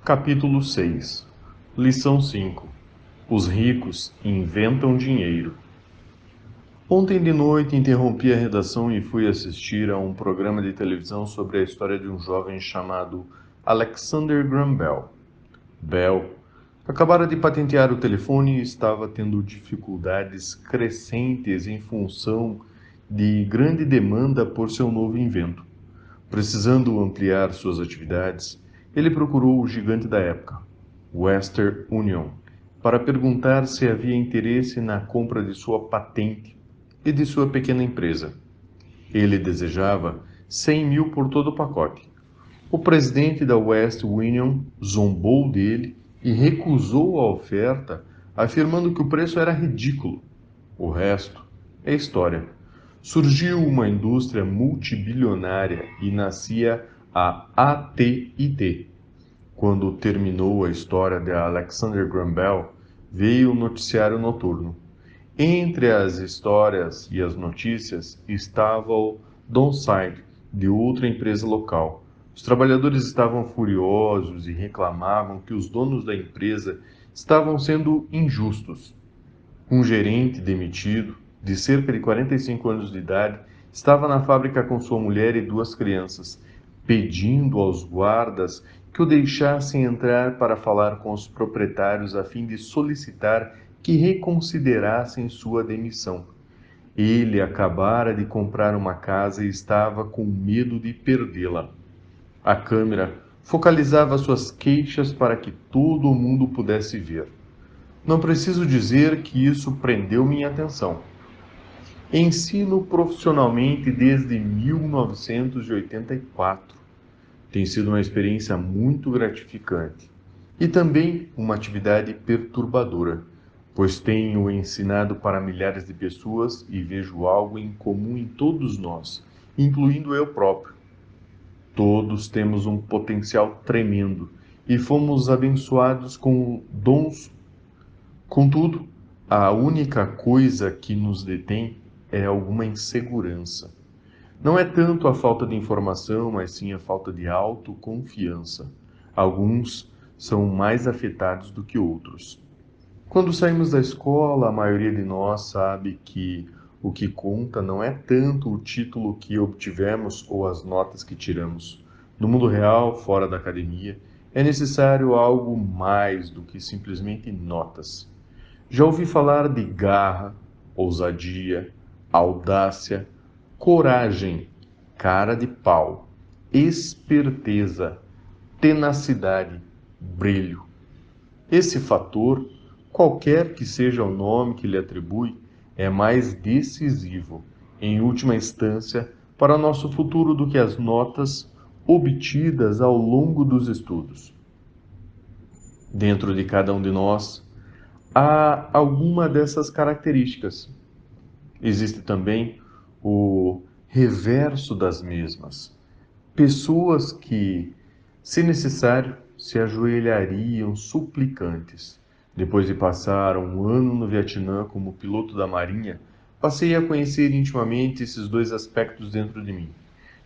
Capítulo 6. Lição 5. Os ricos inventam dinheiro. Ontem de noite interrompi a redação e fui assistir a um programa de televisão sobre a história de um jovem chamado Alexander Graham Bell. Bell acabara de patentear o telefone e estava tendo dificuldades crescentes em função de grande demanda por seu novo invento. Precisando ampliar suas atividades, ele procurou o gigante da época, Western Union, para perguntar se havia interesse na compra de sua patente e de sua pequena empresa. Ele desejava 100 mil por todo o pacote. O presidente da Western Union zombou dele e recusou a oferta, afirmando que o preço era ridículo. O resto é história. Surgiu uma indústria multibilionária e nascia a AT&T. Quando terminou a história de Alexander Graham Bell, veio o noticiário noturno. Entre as histórias e as notícias estava o downside de outra empresa local. Os trabalhadores estavam furiosos e reclamavam que os donos da empresa estavam sendo injustos. Um gerente demitido, de cerca de 45 anos de idade, estava na fábrica com sua mulher e duas crianças, pedindo aos guardas que o deixassem entrar para falar com os proprietários a fim de solicitar que reconsiderassem sua demissão. Ele acabara de comprar uma casa e estava com medo de perdê-la. A câmera focalizava suas queixas para que todo mundo pudesse ver. Não preciso dizer que isso prendeu minha atenção. Ensino profissionalmente desde 1984. Tem sido uma experiência muito gratificante e também uma atividade perturbadora, pois tenho ensinado para milhares de pessoas e vejo algo em comum em todos nós, incluindo eu próprio. Todos temos um potencial tremendo e fomos abençoados com dons. Contudo, a única coisa que nos detém é alguma insegurança. Não é tanto a falta de informação, mas sim a falta de autoconfiança. Alguns são mais afetados do que outros. Quando saímos da escola, a maioria de nós sabe que o que conta não é tanto o título que obtivemos ou as notas que tiramos. No mundo real, fora da academia, é necessário algo mais do que simplesmente notas. Já ouvi falar de garra, ousadia, audácia, coragem, cara de pau, esperteza, tenacidade, brilho. Esse fator, qualquer que seja o nome que lhe atribui, é mais decisivo, em última instância, para nosso futuro do que as notas obtidas ao longo dos estudos. Dentro de cada um de nós, há alguma dessas características. Existe também o reverso das mesmas. Pessoas que, se necessário, se ajoelhariam suplicantes. Depois de passar um ano no Vietnã como piloto da Marinha, passei a conhecer intimamente esses dois aspectos dentro de mim.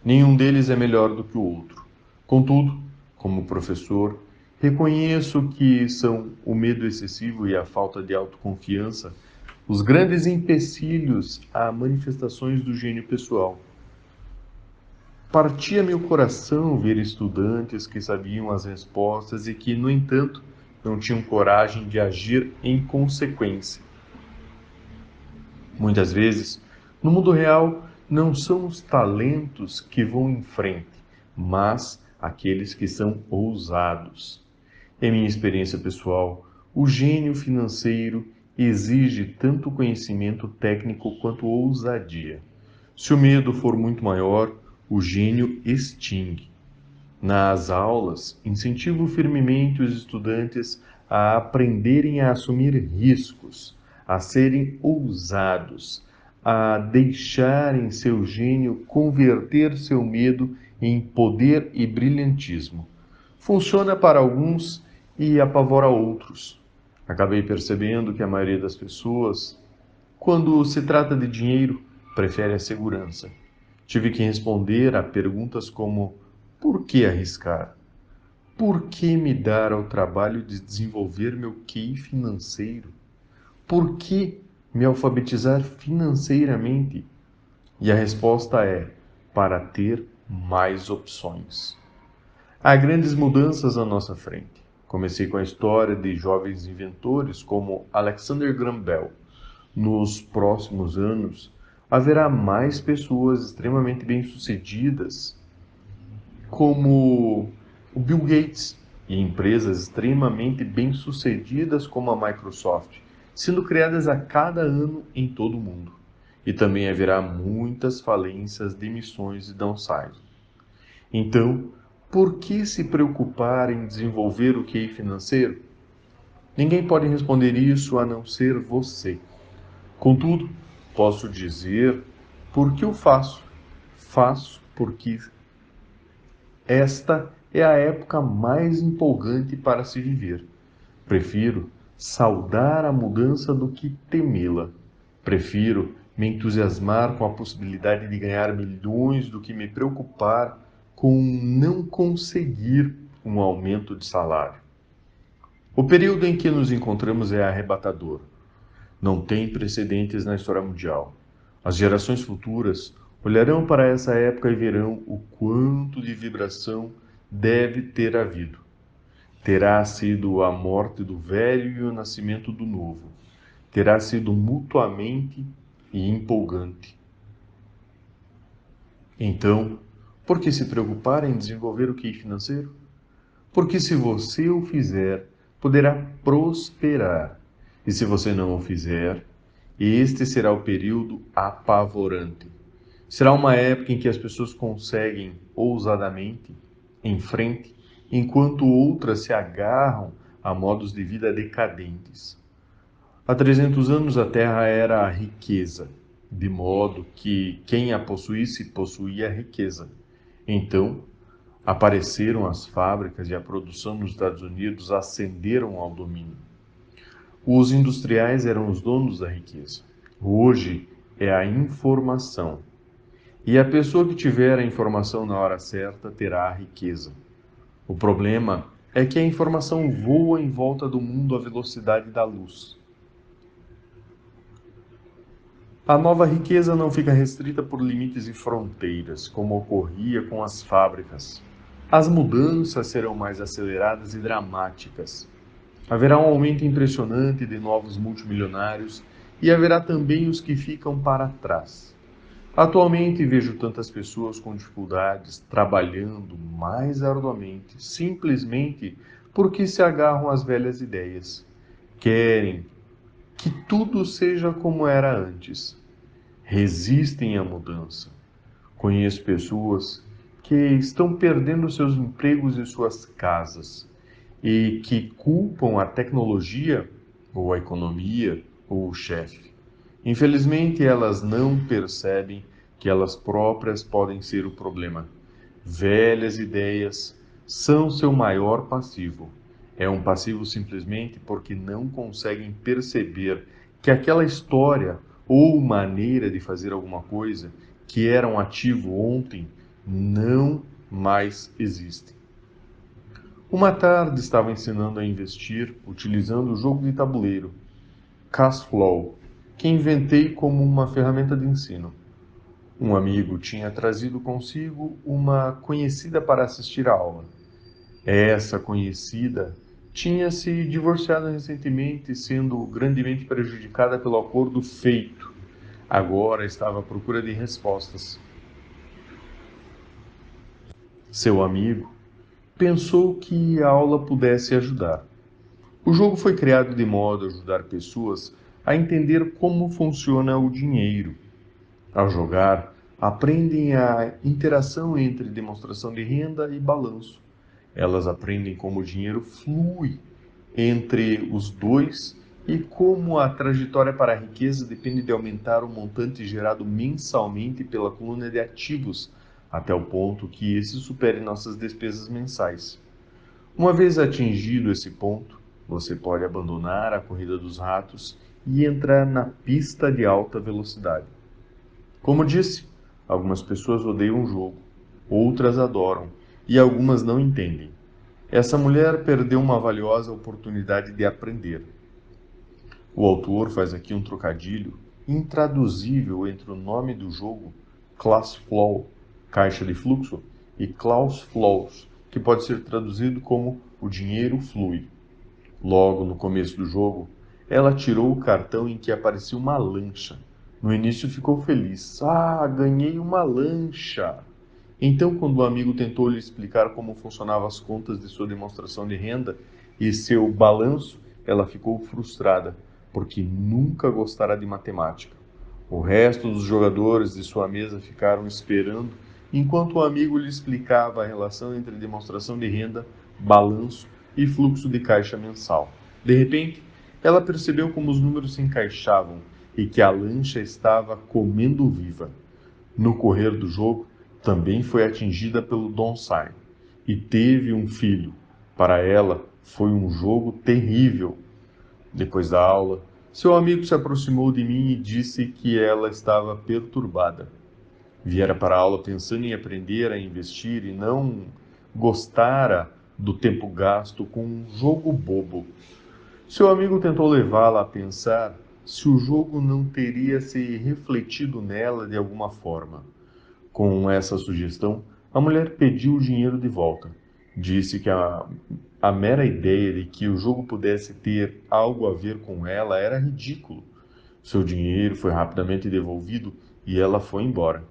Nenhum deles é melhor do que o outro. Contudo, como professor, reconheço que são o medo excessivo e a falta de autoconfiança os grandes empecilhos a manifestações do gênio pessoal. Partia meu coração ver estudantes que sabiam as respostas e que, no entanto, não tinham coragem de agir em consequência. Muitas vezes, no mundo real, não são os talentos que vão em frente, mas aqueles que são ousados. Em minha experiência pessoal, o gênio financeiro exige tanto conhecimento técnico quanto ousadia. Se o medo for muito maior, o gênio extingue. Nas aulas, incentivo firmemente os estudantes a aprenderem a assumir riscos, a serem ousados, a deixarem seu gênio converter seu medo em poder e brilhantismo. Funciona para alguns e apavora outros. Acabei percebendo que a maioria das pessoas, quando se trata de dinheiro, prefere a segurança. Tive que responder a perguntas como: por que arriscar? por que me dar ao trabalho de desenvolver meu QI financeiro? Por que me alfabetizar financeiramente? E a resposta é: para ter mais opções. Há grandes mudanças à nossa frente. Comecei com a história de jovens inventores como Alexander Graham Bell. Nos próximos anos, haverá mais pessoas extremamente bem-sucedidas, como o Bill Gates, e empresas extremamente bem-sucedidas como a Microsoft, sendo criadas a cada ano em todo o mundo. E também haverá muitas falências, demissões e downsizing. Então, por que se preocupar em desenvolver o QI financeiro? Ninguém pode responder isso a não ser você. Contudo, posso dizer por que o faço. Faço porque esta é a época mais empolgante para se viver. Prefiro saudar a mudança do que temê-la. Prefiro me entusiasmar com a possibilidade de ganhar milhões do que me preocupar com não conseguir um aumento de salário. O período em que nos encontramos é arrebatador. Não tem precedentes na história mundial. As gerações futuras olharão para essa época e verão o quanto de vibração deve ter havido. Terá sido a morte do velho e o nascimento do novo. Terá sido mutuamente e empolgante. Então, por que se preocupar em desenvolver o QI financeiro? Porque se você o fizer, poderá prosperar. E se você não o fizer, este será o período apavorante. Será uma época em que as pessoas conseguem ousadamente em frente, enquanto outras se agarram a modos de vida decadentes. Há 300 anos a terra era a riqueza, de modo que quem a possuísse possuía a riqueza. Então, apareceram as fábricas e a produção nos Estados Unidos ascenderam ao domínio. Os industriais eram os donos da riqueza. Hoje é a informação. E a pessoa que tiver a informação na hora certa terá a riqueza. O problema é que a informação voa em volta do mundo à velocidade da luz. A nova riqueza não fica restrita por limites e fronteiras, como ocorria com as fábricas. As mudanças serão mais aceleradas e dramáticas. Haverá um aumento impressionante de novos multimilionários e haverá também os que ficam para trás. Atualmente vejo tantas pessoas com dificuldades trabalhando mais arduamente, simplesmente porque se agarram às velhas ideias. Querem que tudo seja como era antes. Resistem à mudança. Conheço pessoas que estão perdendo seus empregos e suas casas e que culpam a tecnologia, ou a economia, ou o chefe. Infelizmente, elas não percebem que elas próprias podem ser o problema. Velhas ideias são seu maior passivo. É um passivo simplesmente porque não conseguem perceber que aquela história ou maneira de fazer alguma coisa que era um ativo ontem não mais existe. Uma tarde estava ensinando a investir utilizando o jogo de tabuleiro Cashflow, que inventei como uma ferramenta de ensino. Um amigo tinha trazido consigo uma conhecida para assistir à aula. Essa conhecida tinha se divorciado recentemente, sendo grandemente prejudicada pelo acordo feito. Agora estava à procura de respostas. Seu amigo pensou que a aula pudesse ajudar. O jogo foi criado de modo a ajudar pessoas a entender como funciona o dinheiro. Ao jogar, aprendem a interação entre demonstração de renda e balanço. Elas aprendem como o dinheiro flui entre os dois e como a trajetória para a riqueza depende de aumentar o montante gerado mensalmente pela coluna de ativos, até o ponto que esse supere nossas despesas mensais. Uma vez atingido esse ponto, você pode abandonar a corrida dos ratos e entrar na pista de alta velocidade. Como disse, algumas pessoas odeiam o jogo, outras adoram e algumas não entendem. Essa mulher perdeu uma valiosa oportunidade de aprender. O autor faz aqui um trocadilho intraduzível entre o nome do jogo, Class Flow, caixa de fluxo, e Klaus Flows, que pode ser traduzido como o dinheiro flui. Logo no começo do jogo, ela tirou o cartão em que aparecia uma lancha. No início ficou feliz. Ah, ganhei uma lancha! Então, quando o amigo tentou lhe explicar como funcionavam as contas de sua demonstração de renda e seu balanço, ela ficou frustrada, porque nunca gostara de matemática. O resto dos jogadores de sua mesa ficaram esperando enquanto o amigo lhe explicava a relação entre demonstração de renda, balanço e fluxo de caixa mensal. De repente, ela percebeu como os números se encaixavam e que a lancha estava comendo viva. No correr do jogo, também foi atingida pelo Donsai e teve um filho. Para ela, foi um jogo terrível. Depois da aula, seu amigo se aproximou de mim e disse que ela estava perturbada. Viera para a aula pensando em aprender a investir e não gostara do tempo gasto com um jogo bobo. Seu amigo tentou levá-la a pensar se o jogo não teria se refletido nela de alguma forma. Com essa sugestão, a mulher pediu o dinheiro de volta. Disse que a mera ideia de que o jogo pudesse ter algo a ver com ela era ridículo. Seu dinheiro foi rapidamente devolvido e ela foi embora.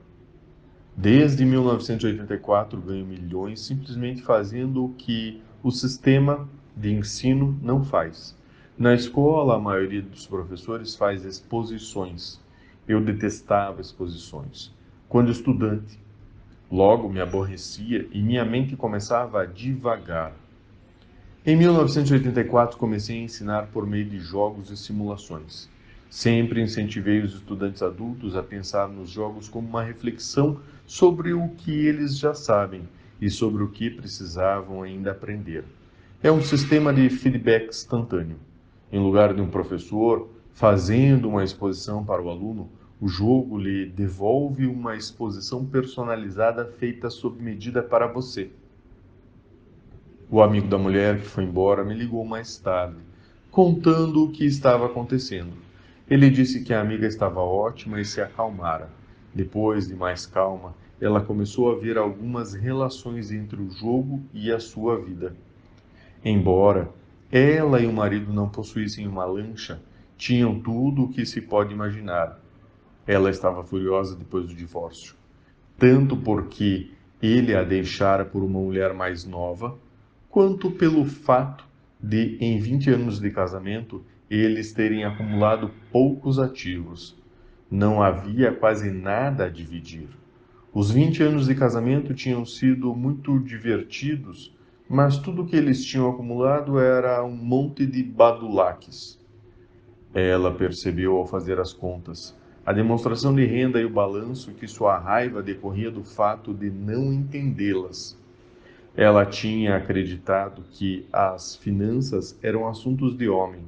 Desde 1984 ganho milhões simplesmente fazendo o que o sistema de ensino não faz. Na escola, a maioria dos professores faz exposições. Eu detestava exposições. Quando estudante, logo me aborrecia e minha mente começava a divagar. Em 1984, comecei a ensinar por meio de jogos e simulações. Sempre incentivei os estudantes adultos a pensar nos jogos como uma reflexão sobre o que eles já sabem e sobre o que precisavam ainda aprender. É um sistema de feedback instantâneo. Em lugar de um professor fazendo uma exposição para o aluno, o jogo lhe devolve uma exposição personalizada feita sob medida para você. O amigo da mulher que foi embora me ligou mais tarde, contando o que estava acontecendo. Ele disse que a amiga estava ótima e se acalmara. Depois de mais calma, ela começou a ver algumas relações entre o jogo e a sua vida. Embora ela e o marido não possuíssem uma lancha, tinham tudo o que se pode imaginar. Ela estava furiosa depois do divórcio, tanto porque ele a deixara por uma mulher mais nova, quanto pelo fato de, em 20 anos de casamento, eles terem acumulado poucos ativos. Não havia quase nada a dividir. Os 20 anos de casamento tinham sido muito divertidos, mas tudo o que eles tinham acumulado era um monte de badulaques. Ela percebeu ao fazer as contas, a demonstração de renda e o balanço que sua raiva decorria do fato de não entendê-las. Ela tinha acreditado que as finanças eram assuntos de homem.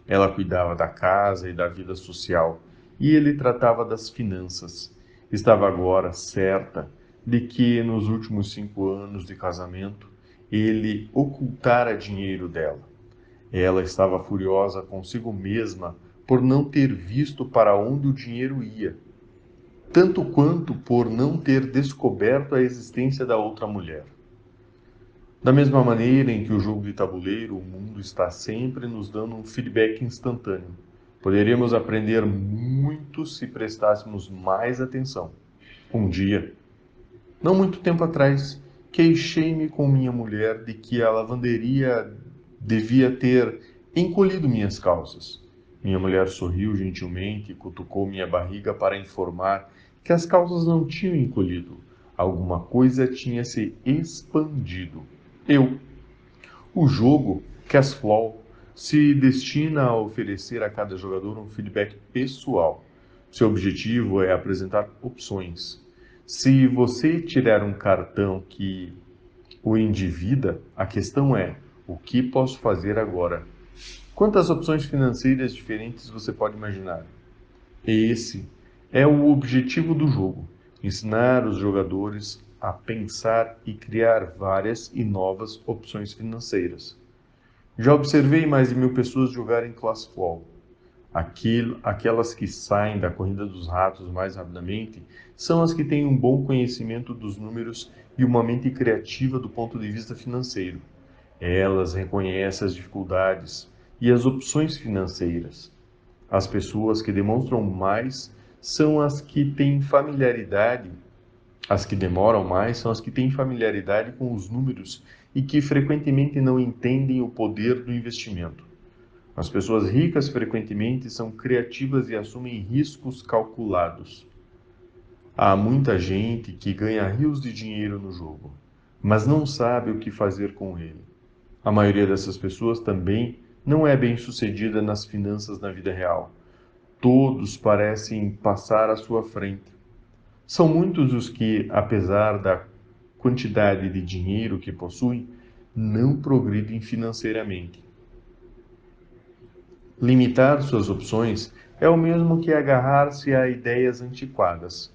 Ela cuidava da casa e da vida social, e ele tratava das finanças. Estava agora certa de que, nos últimos 5 anos de casamento, ele ocultara dinheiro dela. Ela estava furiosa consigo mesma por não ter visto para onde o dinheiro ia, tanto quanto por não ter descoberto a existência da outra mulher. Da mesma maneira em que o jogo de tabuleiro, o mundo está sempre nos dando um feedback instantâneo. Poderíamos aprender muito se prestássemos mais atenção. Um dia, não muito tempo atrás, queixei-me com minha mulher de que a lavanderia devia ter encolhido minhas calças. Minha mulher sorriu gentilmente e cutucou minha barriga para informar que as calças não tinham encolhido. Alguma coisa tinha se expandido. O jogo Cashflow se destina a oferecer a cada jogador um feedback pessoal. Seu objetivo é apresentar opções. Se você tirar um cartão que o endivida, a questão é: o que posso fazer agora? Quantas opções financeiras diferentes você pode imaginar? Esse é o objetivo do jogo: ensinar os jogadores a pensar e criar várias e novas opções financeiras. Já observei mais de 1000 pessoas jogarem Classfall. Aquelas que saem da corrida dos ratos mais rapidamente são as que têm um bom conhecimento dos números e uma mente criativa do ponto de vista financeiro. Elas reconhecem as dificuldades e as opções financeiras. As pessoas que demonstram mais são as que têm familiaridade, as que demoram mais são as que têm familiaridade com os números e que frequentemente não entendem o poder do investimento. As pessoas ricas frequentemente são criativas e assumem riscos calculados. Há muita gente que ganha rios de dinheiro no jogo, mas não sabe o que fazer com ele. A maioria dessas pessoas também não é bem-sucedida nas finanças na vida real. Todos parecem passar à sua frente. São muitos os que, apesar da quantidade de dinheiro que possuem, não progridem financeiramente. Limitar suas opções é o mesmo que agarrar-se a ideias antiquadas.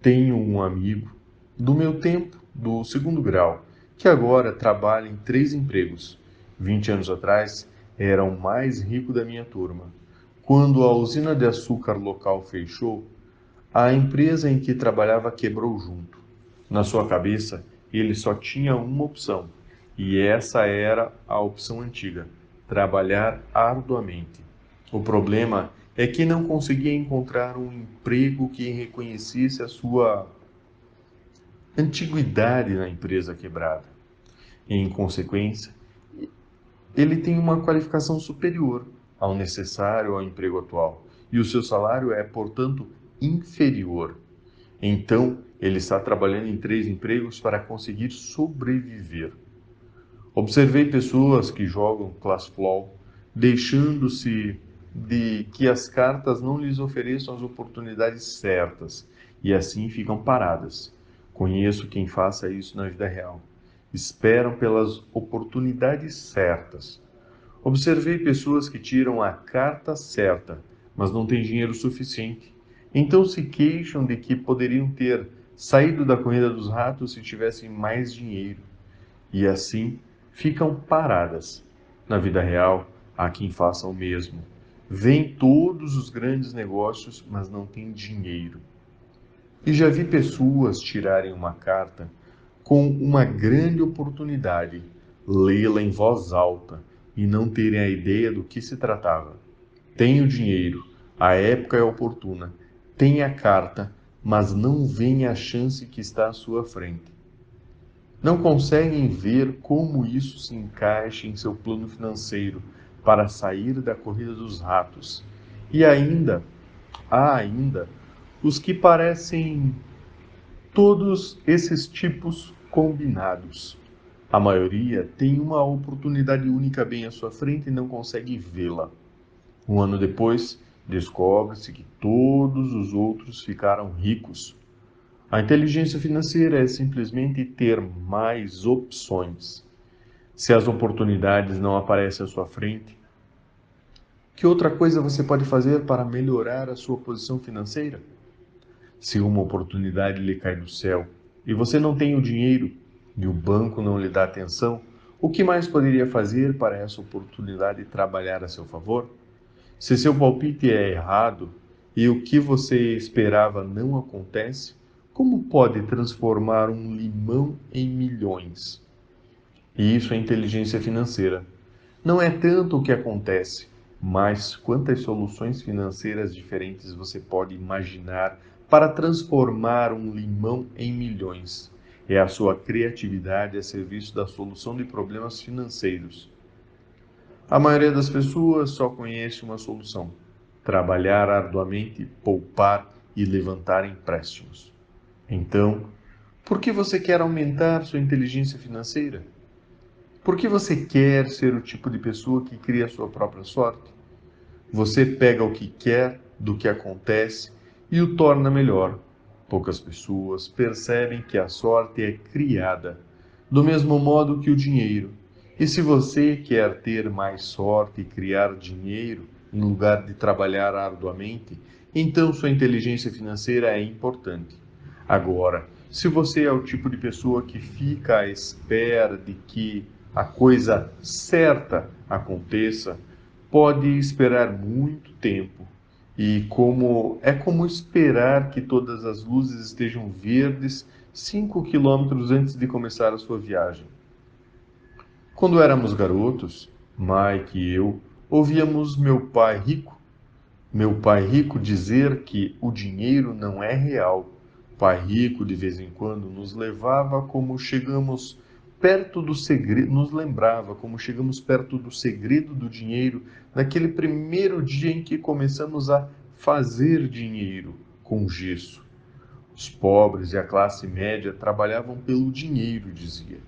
Tenho um amigo do meu tempo, do segundo grau, que agora trabalha em 3 empregos. 20 anos atrás, era o mais rico da minha turma. Quando a usina de açúcar local fechou, a empresa em que trabalhava quebrou junto. Na sua cabeça, ele só tinha uma opção, e essa era a opção antiga: trabalhar arduamente. O problema é que não conseguia encontrar um emprego que reconhecesse a sua antiguidade na empresa quebrada. Em consequência, ele tem uma qualificação superior ao necessário ao emprego atual, e o seu salário é, portanto, inferior. Então, ele está trabalhando em 3 empregos para conseguir sobreviver. Observei pessoas que jogam Classfall, deixando-se de que as cartas não lhes ofereçam as oportunidades certas, e assim ficam paradas. Conheço quem faça isso na vida real. Esperam pelas oportunidades certas. Observei pessoas que tiram a carta certa, mas não têm dinheiro suficiente. Então se queixam de que poderiam ter saído da corrida dos ratos se tivessem mais dinheiro. E assim ficam paradas. Na vida real, há quem faça o mesmo. Vêem todos os grandes negócios, mas não têm dinheiro. E já vi pessoas tirarem uma carta com uma grande oportunidade, lê-la em voz alta e não terem a ideia do que se tratava. Tenho dinheiro, a época é oportuna, tem a carta, mas não veem a chance que está à sua frente. Não conseguem ver como isso se encaixa em seu plano financeiro para sair da corrida dos ratos. E há ainda os que parecem todos esses tipos combinados. A maioria tem uma oportunidade única bem à sua frente e não consegue vê-la. Um ano depois, descobre-se que todos os outros ficaram ricos. A inteligência financeira é simplesmente ter mais opções. Se as oportunidades não aparecem à sua frente, que outra coisa você pode fazer para melhorar a sua posição financeira? Se uma oportunidade lhe cai do céu e você não tem o dinheiro e o banco não lhe dá atenção, o que mais poderia fazer para essa oportunidade trabalhar a seu favor? Se seu palpite é errado e o que você esperava não acontece, como pode transformar um limão em milhões? E isso é inteligência financeira. Não é tanto o que acontece, mas quantas soluções financeiras diferentes você pode imaginar para transformar um limão em milhões. É a sua criatividade a serviço da solução de problemas financeiros. A maioria das pessoas só conhece uma solução: trabalhar arduamente, poupar e levantar empréstimos. Então, por que você quer aumentar sua inteligência financeira? Por que você quer ser o tipo de pessoa que cria a sua própria sorte? Você pega o que quer do que acontece e o torna melhor. Poucas pessoas percebem que a sorte é criada, do mesmo modo que o dinheiro. E se você quer ter mais sorte e criar dinheiro, em lugar de trabalhar arduamente, então sua inteligência financeira é importante. Agora, Se você é o tipo de pessoa que fica à espera de que a coisa certa aconteça, pode esperar muito tempo. E como esperar que todas as luzes estejam verdes 5 quilômetros antes de começar a sua viagem. Quando éramos garotos, Mike e eu ouvíamos meu pai rico dizer que o dinheiro não é real. Pai rico de vez em quando nos levava como chegamos perto do segredo, nos lembrava como chegamos perto do segredo do dinheiro naquele primeiro dia em que começamos a fazer dinheiro com gesso. Os pobres e a classe média trabalhavam pelo dinheiro, dizia.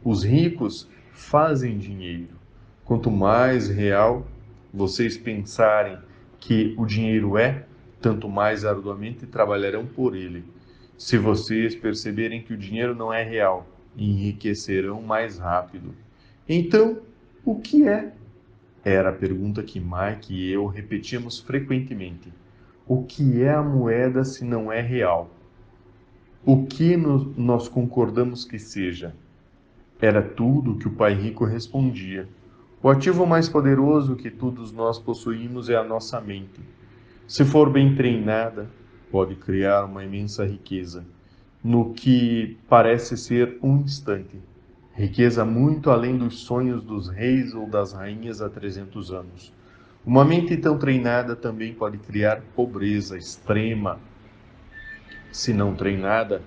Os ricos fazem dinheiro. Quanto mais real vocês pensarem que o dinheiro é, tanto mais arduamente trabalharão por ele. Se vocês perceberem que o dinheiro não é real, enriquecerão mais rápido. Então, o que é? Era a pergunta que Mike e eu repetíamos frequentemente. O que é a moeda se não é real? O que nós concordamos que seja? Era tudo o que o pai rico respondia. O ativo mais poderoso que todos nós possuímos é a nossa mente. Se for bem treinada, pode criar uma imensa riqueza, no que parece ser um instante. Riqueza muito além dos sonhos dos reis ou das rainhas há 300 anos. Uma mente tão treinada também pode criar pobreza extrema. Se não treinada,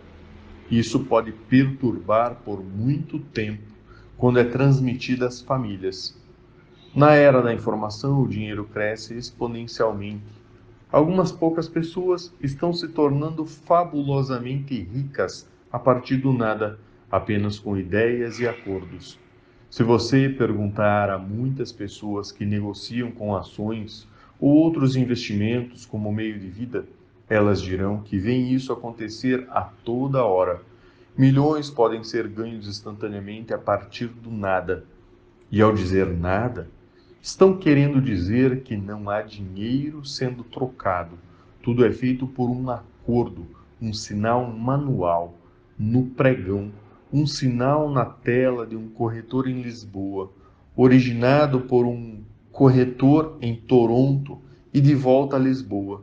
isso pode perturbar por muito tempo quando é transmitida às famílias. Na era da informação, o dinheiro cresce exponencialmente. Algumas poucas pessoas estão se tornando fabulosamente ricas a partir do nada, apenas com ideias e acordos. Se você perguntar a muitas pessoas que negociam com ações ou outros investimentos como meio de vida, elas dirão que veem isso acontecer a toda hora. Milhões podem ser ganhos instantaneamente a partir do nada. E ao dizer nada, estão querendo dizer que não há dinheiro sendo trocado. Tudo é feito por um acordo, um sinal manual, no pregão, um sinal na tela de um corretor em Lisboa, originado por um corretor em Toronto e de volta a Lisboa.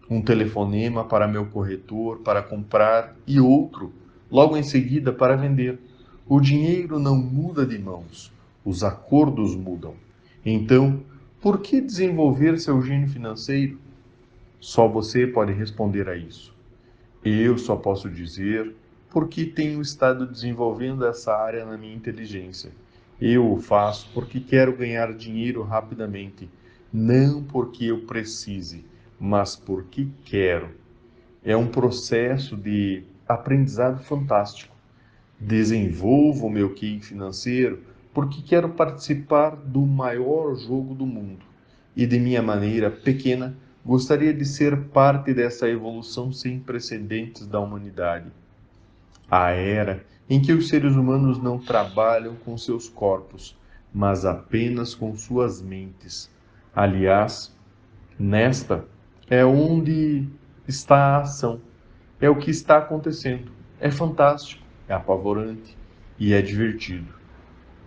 Um telefonema para meu corretor para comprar e outro, logo em seguida, para vender. O dinheiro não muda de mãos, os acordos mudam. Então, por que desenvolver seu gênio financeiro? Só você pode responder a isso. Eu só posso dizer porque tenho estado desenvolvendo essa área na minha inteligência. Eu o faço porque quero ganhar dinheiro rapidamente, não porque eu precise, mas porque quero. É um processo de aprendizado fantástico. Desenvolvo o meu QI financeiro porque quero participar do maior jogo do mundo e, de minha maneira pequena, gostaria de ser parte dessa evolução sem precedentes da humanidade. A era em que os seres humanos não trabalham com seus corpos, mas apenas com suas mentes. Aliás, nesta é onde está a ação, é o que está acontecendo. É fantástico, é apavorante e é divertido.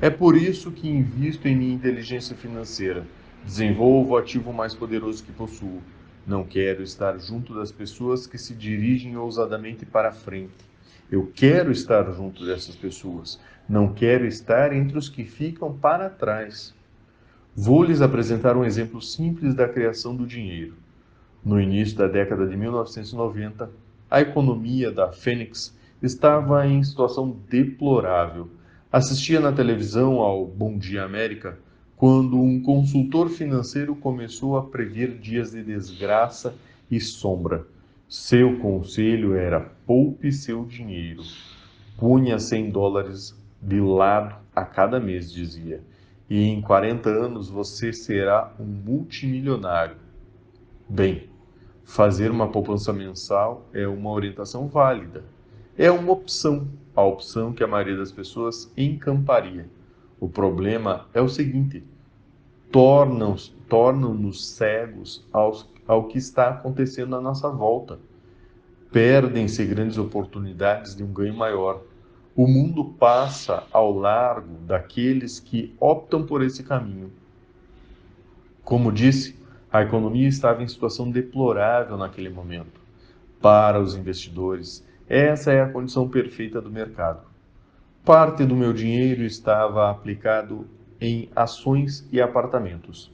É por isso que invisto em minha inteligência financeira. Desenvolvo o ativo mais poderoso que possuo. Não quero estar junto das pessoas que se dirigem ousadamente para a frente. Eu quero estar junto dessas pessoas. Não quero estar entre os que ficam para trás. Vou lhes apresentar um exemplo simples da criação do dinheiro. No início da década de 1990, a economia da Phoenix estava em situação deplorável. Assistia na televisão ao Bom Dia América quando um consultor financeiro começou a prever dias de desgraça e sombra. Seu conselho era: poupe seu dinheiro. Punha $100 de lado a cada mês, dizia, e em 40 anos você será um multimilionário. Bem, fazer uma poupança mensal é uma orientação válida. É uma opção, a opção que a maioria das pessoas encamparia. O problema é o seguinte: tornam-nos cegos ao que está acontecendo à nossa volta. Perdem-se grandes oportunidades de um ganho maior. O mundo passa ao largo daqueles que optam por esse caminho. Como disse, a economia estava em situação deplorável naquele momento. Para os investidores, essa é a condição perfeita do mercado. Parte do meu dinheiro estava aplicado em ações e apartamentos.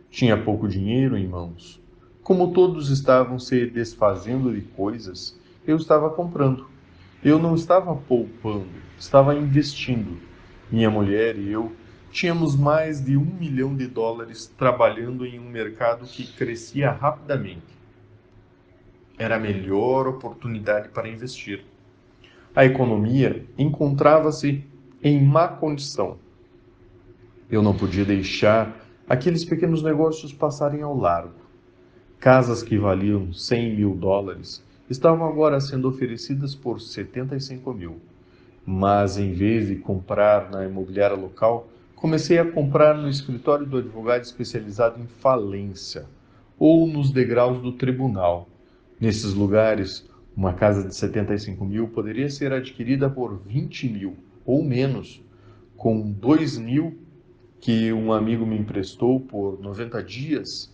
Tinha pouco dinheiro em mãos. Como todos estavam se desfazendo de coisas, eu estava comprando. Eu não estava poupando, estava investindo. Minha mulher e eu tínhamos mais de US$ 1 milhão trabalhando em um mercado que crescia rapidamente. Era a melhor oportunidade para investir. A economia encontrava-se em má condição. Eu não podia deixar aqueles pequenos negócios passarem ao largo. Casas que valiam US$ 100 mil estavam agora sendo oferecidas por 75 mil. Mas em vez de comprar na imobiliária local, comecei a comprar no escritório do advogado especializado em falência ou nos degraus do tribunal. Nesses lugares, uma casa de 75 mil poderia ser adquirida por 20 mil ou menos, com 2 mil que um amigo me emprestou por 90 dias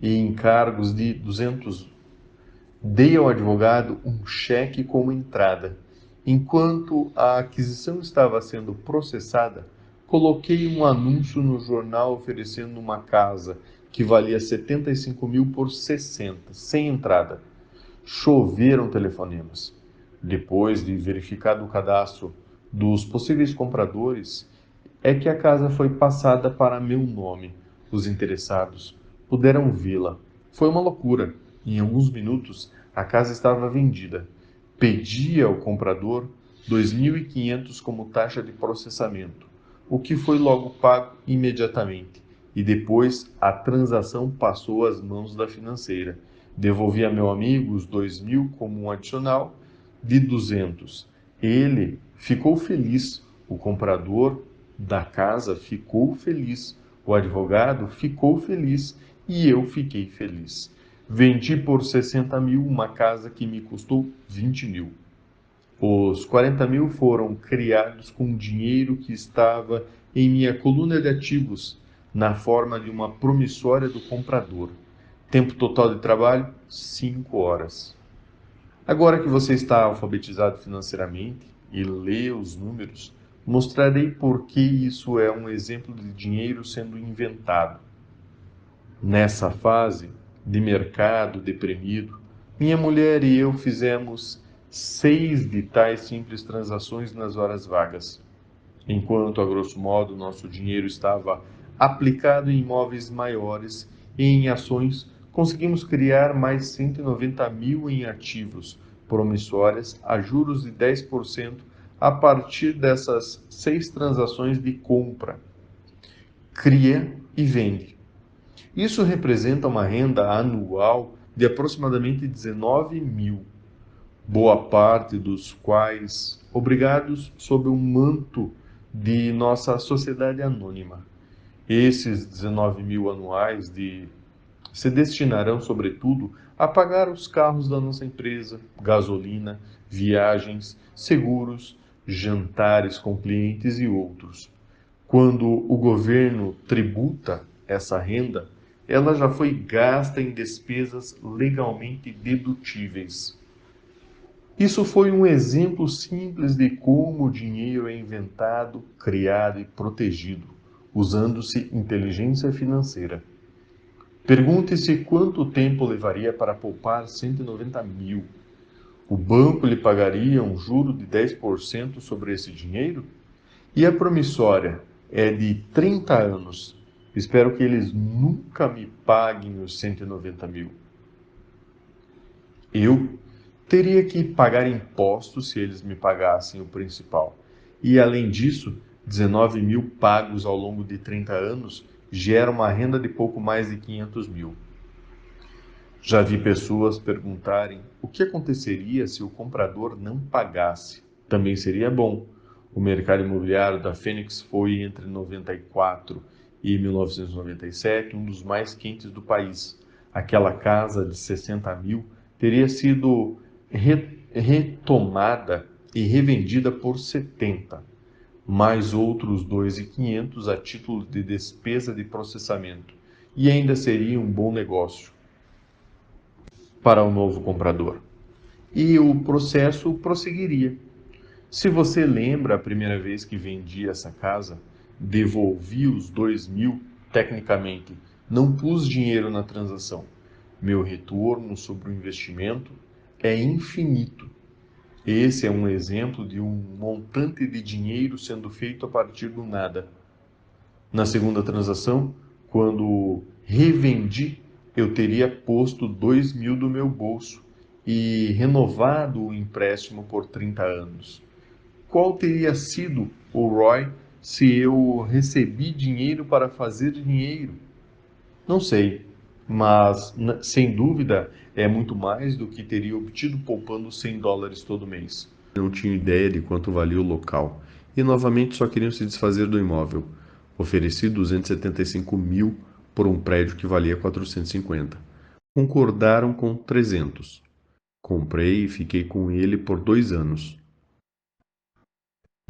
e encargos de 200. Dei ao advogado um cheque como entrada. Enquanto a aquisição estava sendo processada, coloquei um anúncio no jornal oferecendo uma casa que valia 75 mil por 60, sem entrada. Choveram telefonemas. Depois de verificado o cadastro dos possíveis compradores, é que a casa foi passada para meu nome. Os interessados puderam vê-la. Foi uma loucura. Em alguns minutos, a casa estava vendida. Pedi ao comprador 2.500 como taxa de processamento, o que foi logo pago imediatamente. E depois a transação passou às mãos da financeira. Devolvi a meu amigo os 2 mil como um adicional de 200. Ele ficou feliz, o comprador da casa ficou feliz, o advogado ficou feliz e eu fiquei feliz. Vendi por 60 mil uma casa que me custou 20 mil. Os 40 mil foram criados com dinheiro que estava em minha coluna de ativos, na forma de uma promissória do comprador. Tempo total de trabalho, 5 horas. Agora que você está alfabetizado financeiramente e lê os números, mostrarei por que isso é um exemplo de dinheiro sendo inventado. Nessa fase de mercado deprimido, minha mulher e eu fizemos 6 de tais simples transações nas horas vagas. Enquanto, a grosso modo, nosso dinheiro estava aplicado em imóveis maiores e em ações, conseguimos criar mais 190 mil em ativos promissórias a juros de 10% a partir dessas 6 transações de compra. Cria e vende. Isso representa uma renda anual de aproximadamente 19 mil, boa parte dos quais obrigados sob o manto de nossa sociedade anônima. Esses 19 mil anuais se destinarão, sobretudo, a pagar os carros da nossa empresa, gasolina, viagens, seguros, jantares com clientes e outros. Quando o governo tributa essa renda, ela já foi gasta em despesas legalmente dedutíveis. Isso foi um exemplo simples de como o dinheiro é inventado, criado e protegido, usando-se inteligência financeira. Pergunte-se quanto tempo levaria para poupar 190 mil. O banco lhe pagaria um juro de 10% sobre esse dinheiro? E a promissória é de 30 anos. Espero que eles nunca me paguem os 190 mil. Eu teria que pagar impostos se eles me pagassem o principal. E, além disso, 19 mil pagos ao longo de 30 anos gera uma renda de pouco mais de 500 mil. Já vi pessoas perguntarem o que aconteceria se o comprador não pagasse. Também seria bom. O mercado imobiliário da Fênix foi, entre 94 e 1997, um dos mais quentes do país. Aquela casa de 60 mil teria sido retomada e revendida por 70, mais outros 2.500 a título de despesa de processamento, e ainda seria um bom negócio para o novo comprador. E o processo prosseguiria. Se você lembra a primeira vez que vendi essa casa, devolvi os 2.000 tecnicamente, não pus dinheiro na transação. Meu retorno sobre o investimento é infinito. Esse é um exemplo de um montante de dinheiro sendo feito a partir do nada. Na segunda transação, quando revendi, eu teria posto 2.000 do meu bolso e renovado o empréstimo por 30 anos. Qual teria sido o ROI se eu recebi dinheiro para fazer dinheiro? Não sei, mas sem dúvida é muito mais do que teria obtido poupando US$ 100 todo mês. Não tinham ideia de quanto valia o local e novamente só queriam se desfazer do imóvel. Ofereci 275 mil por um prédio que valia 450. Concordaram com 300. Comprei e fiquei com ele por 2 anos.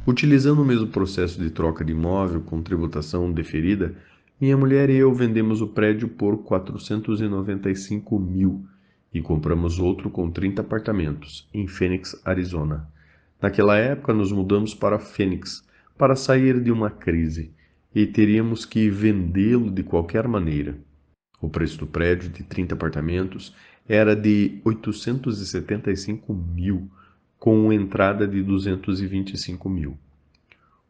Utilizando o mesmo processo de troca de imóvel com tributação deferida, minha mulher e eu vendemos o prédio por 495 mil e compramos outro com 30 apartamentos, em Phoenix, Arizona. Naquela época, nos mudamos para Phoenix para sair de uma crise e teríamos que vendê-lo de qualquer maneira. O preço do prédio de 30 apartamentos era de 875 mil, com entrada de 225 mil.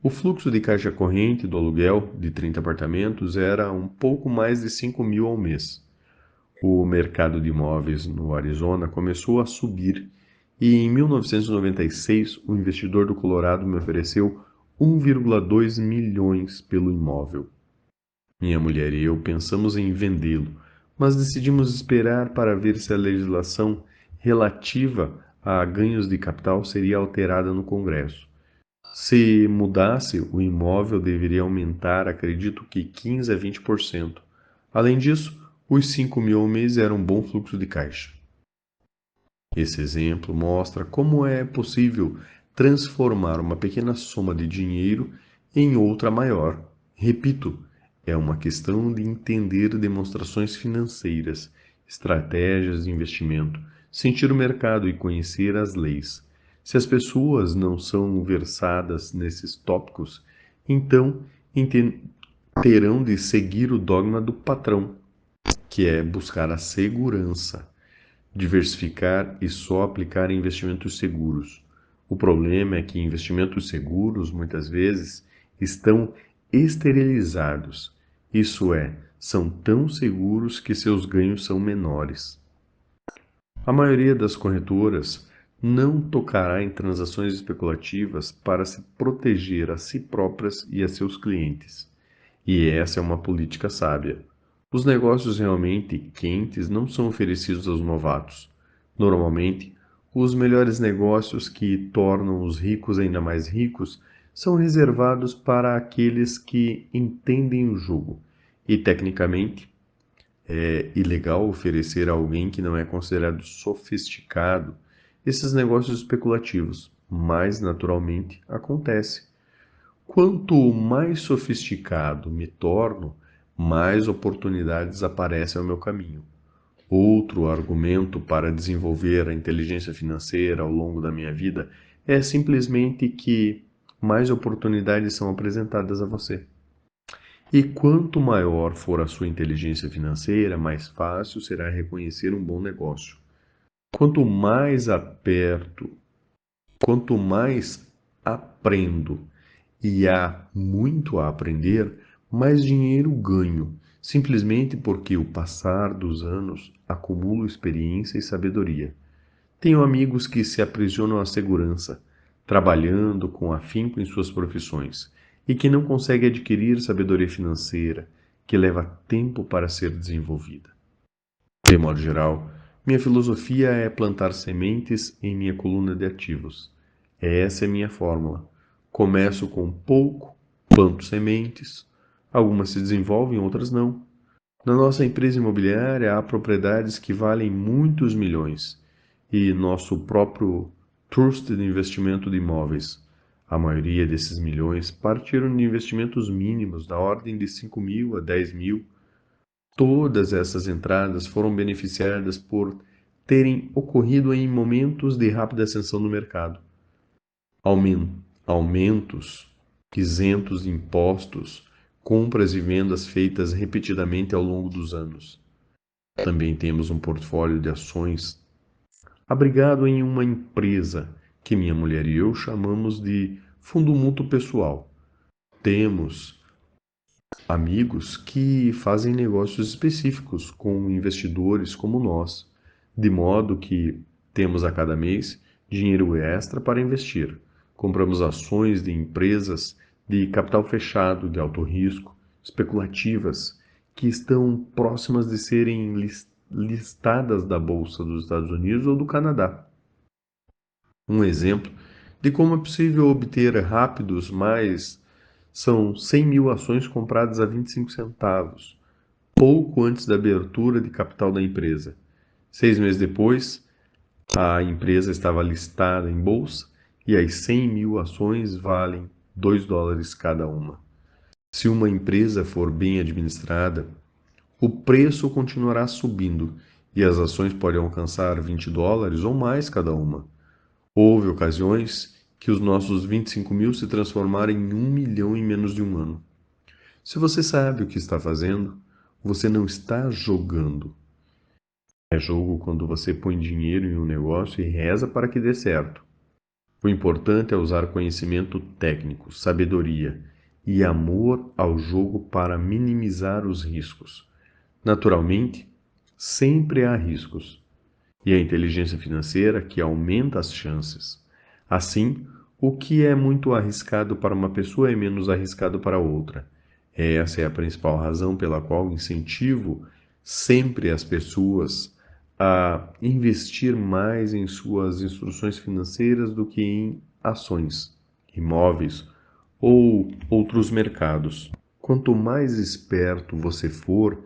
O fluxo de caixa corrente do aluguel de 30 apartamentos era um pouco mais de 5 mil ao mês. O mercado de imóveis no Arizona começou a subir e em 1996 o investidor do Colorado me ofereceu 1,2 milhões pelo imóvel. Minha mulher e eu pensamos em vendê-lo, mas decidimos esperar para ver se a legislação relativa a ganhos de capital seria alterada no Congresso. Se mudasse, o imóvel deveria aumentar, acredito que 15 a 20%. Além disso, os 5 mil ao mês eram um bom fluxo de caixa. Esse exemplo mostra como é possível transformar uma pequena soma de dinheiro em outra maior. Repito, é uma questão de entender demonstrações financeiras, estratégias de investimento, sentir o mercado e conhecer as leis. Se as pessoas não são versadas nesses tópicos, então terão de seguir o dogma do patrão, que é buscar a segurança, diversificar e só aplicar em investimentos seguros. O problema é que investimentos seguros, muitas vezes, estão esterilizados. Isso é, são tão seguros que seus ganhos são menores. A maioria das corretoras não tocará em transações especulativas para se proteger a si próprias e a seus clientes. E essa é uma política sábia. Os negócios realmente quentes não são oferecidos aos novatos. Normalmente, os melhores negócios que tornam os ricos ainda mais ricos são reservados para aqueles que entendem o jogo. E, tecnicamente, é ilegal oferecer a alguém que não é considerado sofisticado esses negócios especulativos, mas, naturalmente, acontece. Quanto mais sofisticado me torno, mais oportunidades aparecem ao meu caminho. Outro argumento para desenvolver a inteligência financeira ao longo da minha vida é simplesmente que mais oportunidades são apresentadas a você. E quanto maior for a sua inteligência financeira, mais fácil será reconhecer um bom negócio. Quanto mais aperto, quanto mais aprendo e há muito a aprender, mais dinheiro ganho, simplesmente porque o passar dos anos acumulo experiência e sabedoria. Tenho amigos que se aprisionam à segurança, trabalhando com afinco em suas profissões, e que não conseguem adquirir sabedoria financeira, que leva tempo para ser desenvolvida. De modo geral, minha filosofia é plantar sementes em minha coluna de ativos. Essa é minha fórmula. Começo com pouco, planto sementes, algumas se desenvolvem, outras não. Na nossa empresa imobiliária há propriedades que valem muitos milhões e nosso próprio trust de investimento de imóveis. A maioria desses milhões partiram de investimentos mínimos, da ordem de 5 mil a 10 mil. Todas essas entradas foram beneficiadas por terem ocorrido em momentos de rápida ascensão no mercado. Aumentos isentos de impostos, compras e vendas feitas repetidamente ao longo dos anos. Também temos um portfólio de ações abrigado em uma empresa que minha mulher e eu chamamos de fundo mútuo pessoal. Temos amigos que fazem negócios específicos com investidores como nós, de modo que temos a cada mês dinheiro extra para investir. Compramos ações de empresas de capital fechado, de alto risco, especulativas, que estão próximas de serem listadas da Bolsa dos Estados Unidos ou do Canadá. Um exemplo de como é possível obter rápidos, mas são 100 mil ações compradas a 25 centavos, pouco antes da abertura de capital da empresa. 6 meses depois, a empresa estava listada em bolsa e as 100 mil ações valem $2 cada uma. Se uma empresa for bem administrada, o preço continuará subindo e as ações podem alcançar $20 ou mais cada uma. Houve ocasiões que os nossos 25 mil se transformaram em 1 milhão em menos de um ano. Se você sabe o que está fazendo, você não está jogando. É jogo quando você põe dinheiro em um negócio e reza para que dê certo. O importante é usar conhecimento técnico, sabedoria e amor ao jogo para minimizar os riscos. Naturalmente, sempre há riscos, e a inteligência financeira que aumenta as chances. Assim, o que é muito arriscado para uma pessoa é menos arriscado para outra. Essa é a principal razão pela qual incentivo sempre as pessoas a investir mais em suas instruções financeiras do que em ações, imóveis ou outros mercados. Quanto mais esperto você for,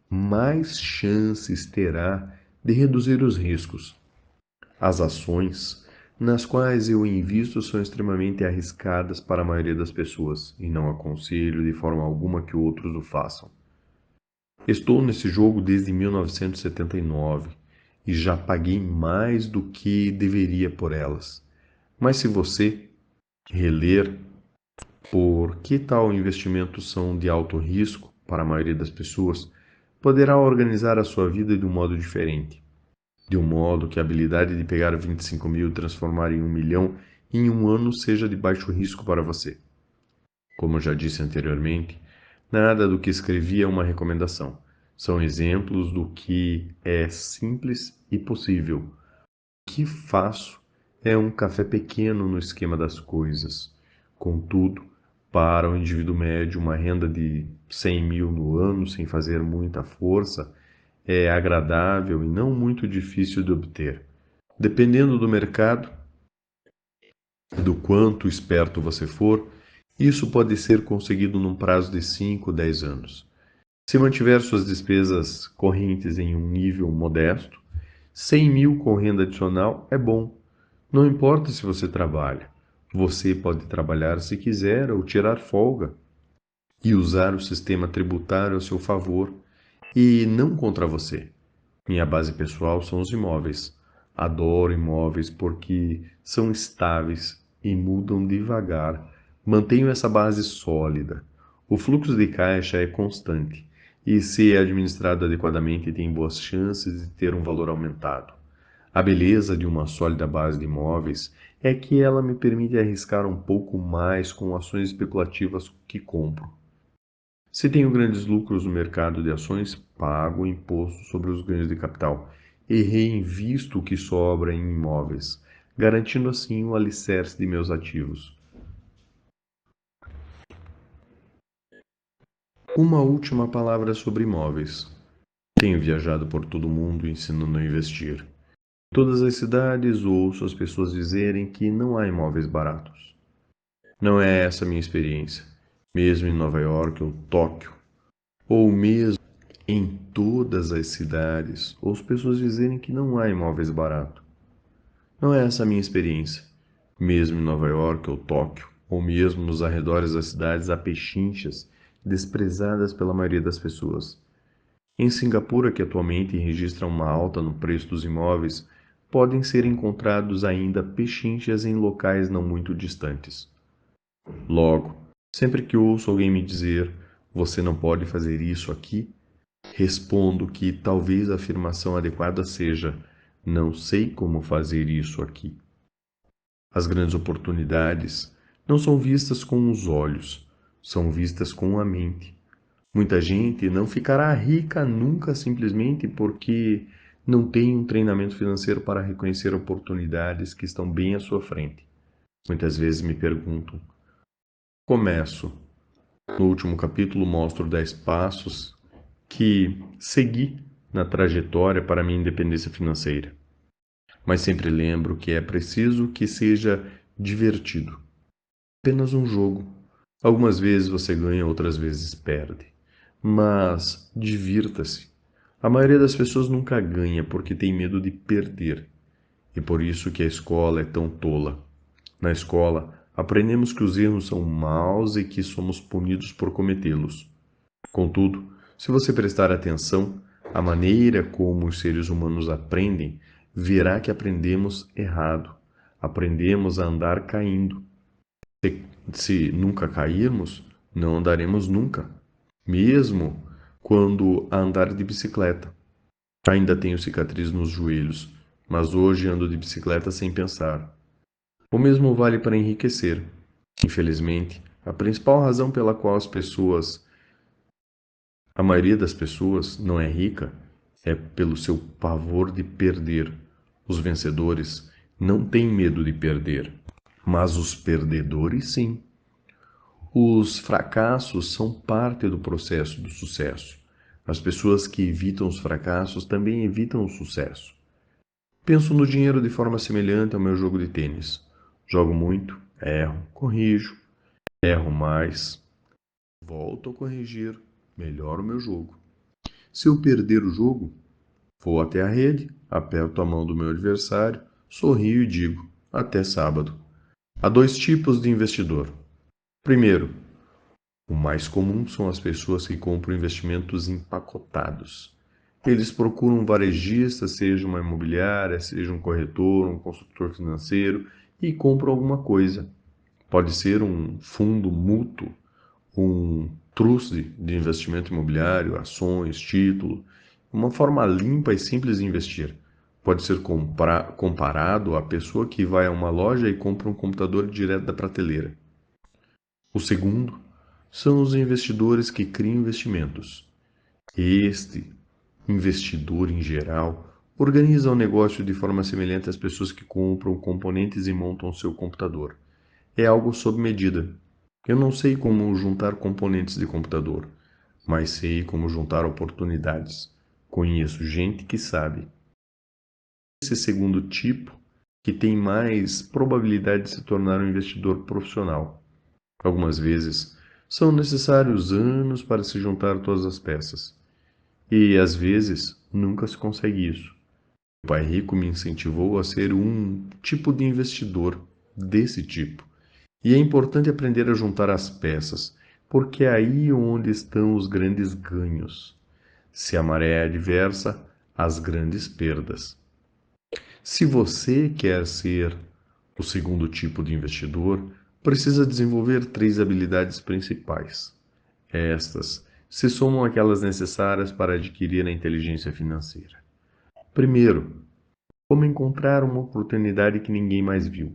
mais chances terá de reduzir os riscos. As ações nas quais eu invisto são extremamente arriscadas para a maioria das pessoas e não aconselho de forma alguma que outros o façam. Estou nesse jogo desde 1979 e já paguei mais do que deveria por elas. Mas se você reler por que tal investimentos são de alto risco para a maioria das pessoas, poderá organizar a sua vida de um modo diferente. De um modo que a habilidade de pegar 25 mil e transformar em 1 milhão em um ano seja de baixo risco para você. Como já disse anteriormente, nada do que escrevi é uma recomendação. São exemplos do que é simples e possível. O que faço é um café pequeno no esquema das coisas. Contudo, para o indivíduo médio, uma renda de 100 mil no ano, sem fazer muita força, é agradável e não muito difícil de obter. Dependendo do mercado, do quanto esperto você for, isso pode ser conseguido num prazo de 5 ou 10 anos. Se mantiver suas despesas correntes em um nível modesto, 100 mil com renda adicional é bom. Não importa se você trabalha. Você pode trabalhar se quiser ou tirar folga e usar o sistema tributário a seu favor e não contra você. Minha base pessoal são os imóveis. Adoro imóveis porque são estáveis e mudam devagar. Mantenho essa base sólida. O fluxo de caixa é constante e, se é administrado adequadamente, tem boas chances de ter um valor aumentado. A beleza de uma sólida base de imóveis é que ela me permite arriscar um pouco mais com ações especulativas que compro. Se tenho grandes lucros no mercado de ações, pago o imposto sobre os ganhos de capital e reinvisto o que sobra em imóveis, garantindo assim o alicerce de meus ativos. Uma última palavra sobre imóveis. Tenho viajado por todo o mundo ensinando a investir. Em todas as cidades ouço as pessoas dizerem que não há imóveis baratos. Não é essa a minha experiência. Mesmo em Nova York ou Tóquio, ou mesmo em todas as cidades, ouço pessoas dizerem que não há imóveis baratos. Não é essa a minha experiência. Mesmo em Nova York ou Tóquio, ou mesmo nos arredores das cidades, há pechinchas desprezadas pela maioria das pessoas. Em Singapura, que atualmente registra uma alta no preço dos imóveis, podem ser encontrados ainda pechinchas em locais não muito distantes. Logo, sempre que ouço alguém me dizer "você não pode fazer isso aqui", respondo que talvez a afirmação adequada seja "não sei como fazer isso aqui". As grandes oportunidades não são vistas com os olhos, são vistas com a mente. Muita gente não ficará rica nunca simplesmente porque não tem um treinamento financeiro para reconhecer oportunidades que estão bem à sua frente. Muitas vezes me perguntam: começo. No último capítulo mostro 10 passos que segui na trajetória para a minha independência financeira. Mas sempre lembro que é preciso que seja divertido. Apenas um jogo. Algumas vezes você ganha, outras vezes perde. Mas divirta-se. A maioria das pessoas nunca ganha porque tem medo de perder. E por isso que a escola é tão tola. Na escola, aprendemos que os erros são maus e que somos punidos por cometê-los. Contudo, se você prestar atenção à maneira como os seres humanos aprendem, verá que aprendemos errado. Aprendemos a andar caindo. Se nunca cairmos, não andaremos nunca, mesmo quando a andar de bicicleta. Ainda tenho cicatriz nos joelhos, mas hoje ando de bicicleta sem pensar. O mesmo vale para enriquecer. Infelizmente, a principal razão pela qual a maioria das pessoas, não é rica é pelo seu pavor de perder. Os vencedores não têm medo de perder, mas os perdedores sim. Os fracassos são parte do processo do sucesso. As pessoas que evitam os fracassos também evitam o sucesso. Penso no dinheiro de forma semelhante ao meu jogo de tênis. Jogo muito, erro, corrijo, erro mais, volto a corrigir, melhoro o meu jogo. Se eu perder o jogo, vou até a rede, aperto a mão do meu adversário, sorrio e digo: até sábado. Há dois tipos de investidor. Primeiro, o mais comum são as pessoas que compram investimentos empacotados. Eles procuram um varejista, seja uma imobiliária, seja um corretor, um consultor financeiro, e compram alguma coisa. Pode ser um fundo mútuo, um trust de investimento imobiliário, ações, título, uma forma limpa e simples de investir. Pode ser comparado à pessoa que vai a uma loja e compra um computador direto da prateleira. O segundo são os investidores que criam investimentos. Este investidor, em geral, organiza o negócio de forma semelhante às pessoas que compram componentes e montam seu computador. É algo sob medida. Eu não sei como juntar componentes de computador, mas sei como juntar oportunidades. Conheço gente que sabe. Esse segundo tipo, que tem mais probabilidade de se tornar um investidor profissional. Algumas vezes, são necessários anos para se juntar todas as peças. E, às vezes, nunca se consegue isso. Meu pai rico me incentivou a ser um tipo de investidor desse tipo. E é importante aprender a juntar as peças, porque é aí onde estão os grandes ganhos. Se a maré é adversa, as grandes perdas. Se você quer ser o segundo tipo de investidor, precisa desenvolver três habilidades principais. Estas se somam àquelas necessárias para adquirir a inteligência financeira. Primeiro, como encontrar uma oportunidade que ninguém mais viu.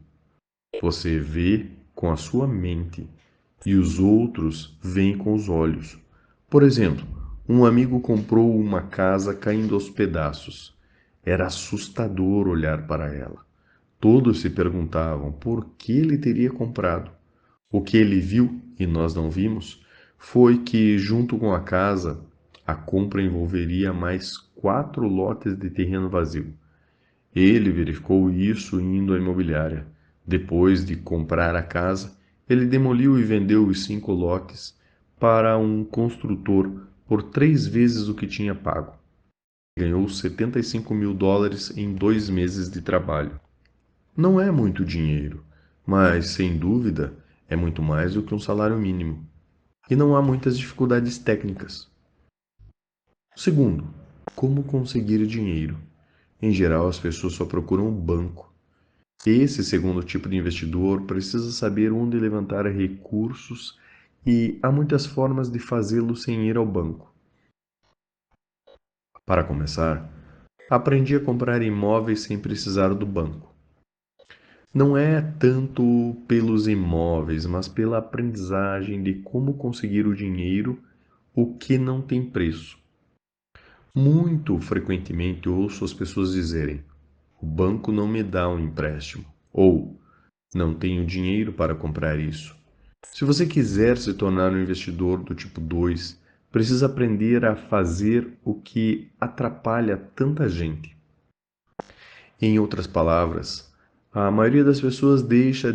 Você vê com a sua mente e os outros veem com os olhos. Por exemplo, um amigo comprou uma casa caindo aos pedaços. Era assustador olhar para ela. Todos se perguntavam por que ele teria comprado. O que ele viu, e nós não vimos, foi que, junto com a casa, a compra envolveria mais 4 lotes de terreno vazio. Ele verificou isso indo à imobiliária. Depois de comprar a casa, ele demoliu e vendeu os 5 lotes para um construtor por 3 vezes o que tinha pago. Ganhou US$ 75 mil em 2 meses de trabalho. Não é muito dinheiro, mas sem dúvida é muito mais do que um salário mínimo. E não há muitas dificuldades técnicas. Segundo, como conseguir dinheiro? Em geral, as pessoas só procuram um banco. Esse segundo tipo de investidor precisa saber onde levantar recursos e há muitas formas de fazê-lo sem ir ao banco. Para começar, aprendi a comprar imóveis sem precisar do banco. Não é tanto pelos imóveis, mas pela aprendizagem de como conseguir o dinheiro, o que não tem preço. Muito frequentemente ouço as pessoas dizerem: o banco não me dá um empréstimo, ou não tenho dinheiro para comprar isso. Se você quiser se tornar um investidor do tipo 2, precisa aprender a fazer o que atrapalha tanta gente. Em outras palavras, a maioria das pessoas deixa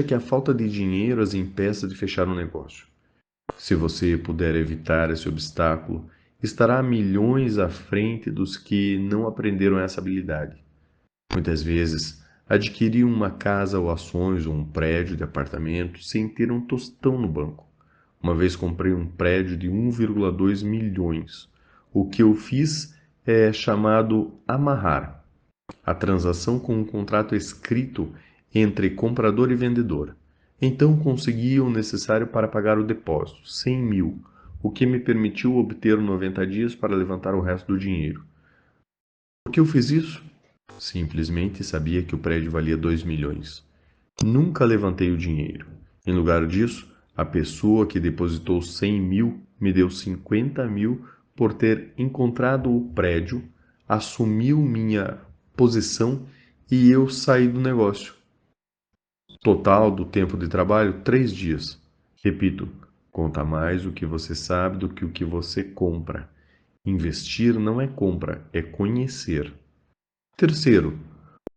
que a falta de dinheiro as impeça de fechar um negócio. Se você puder evitar esse obstáculo, estará milhões à frente dos que não aprenderam essa habilidade. Muitas vezes, adquiri uma casa ou ações ou um prédio de apartamento sem ter um tostão no banco. Uma vez comprei um prédio de 1,2 milhões. O que eu fiz é chamado amarrar a transação com um contrato escrito entre comprador e vendedor. Então consegui o necessário para pagar o depósito, 100 mil, o que me permitiu obter 90 dias para levantar o resto do dinheiro. Por que eu fiz isso? Simplesmente sabia que o prédio valia 2 milhões. Nunca levantei o dinheiro. Em lugar disso, a pessoa que depositou 100 mil me deu 50 mil por ter encontrado o prédio, assumiu minha posição e eu saí do negócio. Total do tempo de trabalho, 3 dias. Repito, conta mais o que você sabe do que o que você compra. Investir não é compra, é conhecer. Terceiro,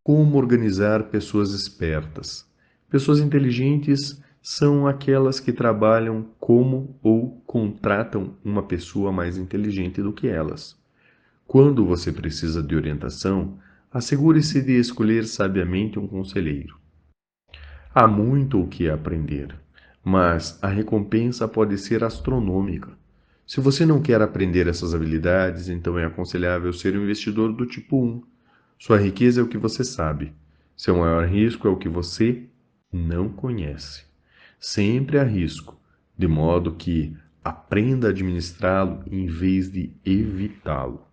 como organizar pessoas espertas? Pessoas inteligentes são aquelas que trabalham como ou contratam uma pessoa mais inteligente do que elas. Quando você precisa de orientação, assegure-se de escolher sabiamente um conselheiro. Há muito o que aprender, mas a recompensa pode ser astronômica. Se você não quer aprender essas habilidades, então é aconselhável ser um investidor do tipo 1. Sua riqueza é o que você sabe. Seu maior risco é o que você não conhece. Sempre há risco, de modo que aprenda a administrá-lo em vez de evitá-lo.